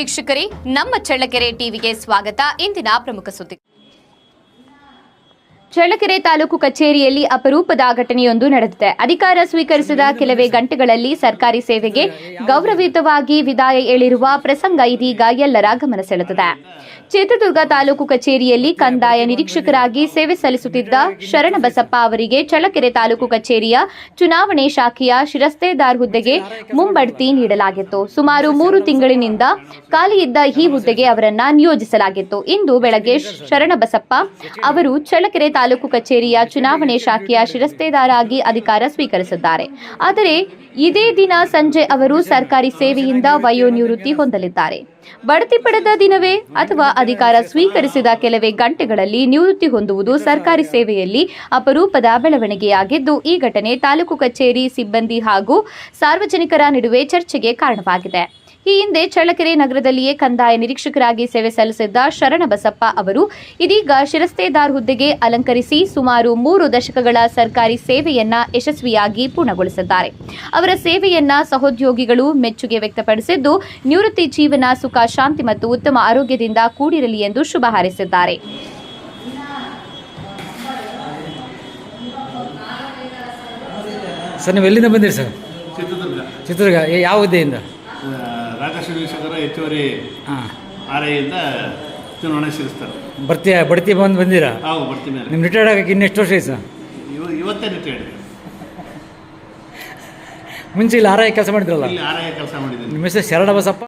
ವೀಕ್ಷಕರೇ, ನಮ್ಮ ಚಳ್ಳಕೆರೆ ಟಿವಿಗೆ ಸ್ವಾಗತ. ಇಂದಿನ ಪ್ರಮುಖ ಸುದ್ದಿ. ಚಳ್ಳಕೆರೆ ತಾಲೂಕು ಕಚೇರಿಯಲ್ಲಿ ಅಪರೂಪದ ಘಟನೆಯೊಂದು ನಡೆದಿದೆ. ಅಧಿಕಾರ ಸ್ವೀಕರಿಸಿದ ಕೆಲವೇ ಗಂಟೆಗಳಲ್ಲಿ ಸರ್ಕಾರಿ ಸೇವೆಗೆ ಗೌರವಯುತವಾಗಿ ವಿದಾಯ ಹೇಳಿರುವ ಪ್ರಸಂಗ ಇದೀಗ ಎಲ್ಲರ ಗಮನ ಸೆಳೆದಿದೆ. ಚಿತ್ರದುರ್ಗ ತಾಲೂಕು ಕಚೇರಿಯಲ್ಲಿ ಕಂದಾಯ ನಿರೀಕ್ಷಕರಾಗಿ ಸೇವೆ ಸಲ್ಲಿಸುತ್ತಿದ್ದ ಶರಣಬಸಪ್ಪ ಅವರಿಗೆ ಚಳ್ಳಕೆರೆ ತಾಲೂಕು ಕಚೇರಿಯ ಚುನಾವಣೆ ಶಾಖೆಯ ಶಿರಸ್ತೇದಾರ್ ಹುದ್ದೆಗೆ ಮುಂಬಡ್ತಿ ನೀಡಲಾಗಿತ್ತು. ಸುಮಾರು 3 ತಿಂಗಳಿನಿಂದ ಖಾಲಿ ಇದ್ದ ಈ ಹುದ್ದೆಗೆ ಅವರನ್ನ ನಿಯೋಜಿಸಲಾಗಿತ್ತು. ಇಂದು ಬೆಳಗ್ಗೆ ಶರಣಬಸಪ್ಪ ಅವರು ಚಳ್ಳಕೆರೆ ತಾಲೂಕು ಕಚೇರಿಯ ಚುನಾವಣೆ ಶಾಖೆಯ ಶಿರಸ್ತೇದಾರಾಗಿ ಅಧಿಕಾರ ಸ್ವೀಕರಿಸಿದ್ದಾರೆ. ಆದರೆ ಇದೇ ದಿನ ಸಂಜೆ ಅವರು ಸರ್ಕಾರಿ ಸೇವೆಯಿಂದ ವಯೋನಿವೃತ್ತಿ ಹೊಂದಲಿದ್ದಾರೆ. ಬಡ್ತಿ ಪಡೆದ ದಿನವೇ ಅಥವಾ ಅಧಿಕಾರ ಸ್ವೀಕರಿಸಿದ ಕೆಲವೇ ಗಂಟೆಗಳಲ್ಲಿ ನಿವೃತ್ತಿ ಹೊಂದುವುದು ಸರ್ಕಾರಿ ಸೇವೆಯಲ್ಲಿ ಅಪರೂಪದ ಬೆಳವಣಿಗೆಯಾಗಿದ್ದು, ಈ ಘಟನೆ ತಾಲೂಕು ಕಚೇರಿ ಸಿಬ್ಬಂದಿ ಹಾಗೂ ಸಾರ್ವಜನಿಕರ ನಡುವೆ ಚರ್ಚೆಗೆ ಕಾರಣವಾಗಿದೆ. ಈ ಹಿಂದೆ ಚಳ್ಳಕೆರೆ ನಗರದಲ್ಲಿಯೇ ಕಂದಾಯ ನಿರೀಕ್ಷಕರಾಗಿ ಸೇವೆ ಸಲ್ಲಿಸಿದ್ದ ಶರಣಬಸಪ್ಪ ಅವರು ಇದೀಗ ಶಿರಸ್ತೇದಾರ್ ಹುದ್ದೆಗೆ ಅಲಂಕರಿಸಿ ಸುಮಾರು 3 ದಶಕಗಳ ಸರ್ಕಾರಿ ಸೇವೆಯನ್ನ ಯಶಸ್ವಿಯಾಗಿ ಪೂರ್ಣಗೊಳಿಸಿದ್ದಾರೆ. ಅವರ ಸೇವೆಯನ್ನ ಸಹೋದ್ಯೋಗಿಗಳು ಮೆಚ್ಚುಗೆ ವ್ಯಕ್ತಪಡಿಸಿದ್ದು, ನಿವೃತ್ತಿ ಜೀವನ ಸುಖ, ಶಾಂತಿ ಮತ್ತು ಉತ್ತಮ ಆರೋಗ್ಯದಿಂದ ಕೂಡಿರಲಿ ಎಂದು ಶುಭ ಹಾರೈಸಿದ್ದಾರೆ. ಸರ್, ನೀವು ಎಲ್ಲಿಂದ ಬಂದಿರಿ ಸರ್? ಚಿತ್ರದುರ್ಗ. ಯಾವ ಹುದ್ದೆಯಿಂದ? ರಾಕೇಶ್ ವೀಕ್ಷಕರ ಹೆಚ್ಚುವರಿ ಆರ್ಐಯಿಂದ ಚುನಾವಣೆ ಸಿಗಿಸ್ತಾರೆ. ಬಡ್ತಿ ಬಂದಿರಾ? ಹೌದು, ಬಡ್ತಿ ಮೇಲೆ. ನಿಮ್ಮ ರಿಟೈರ್ಡ್ ಆಗಕ್ಕೆ ಇನ್ನೆಷ್ಟು ವರ್ಷ ಐತೆ ಸರ್? ಇವತ್ತೇ ರಿಟೈರ್ಡ್. ಮುಂಚೆ ಇಲ್ಲಿ ಆರ್ಐ ಕೆಲಸ ಮಾಡಿದ್ರಲ್ಲ? ಇಲ್ಲಿ ಆರ್ಐ ಕೆಲಸ ಮಾಡಿದ್ದೀನಿ. ನಿಮ್ಮ ಹೆಸರು ಶರಣಬಸಪ್ಪ?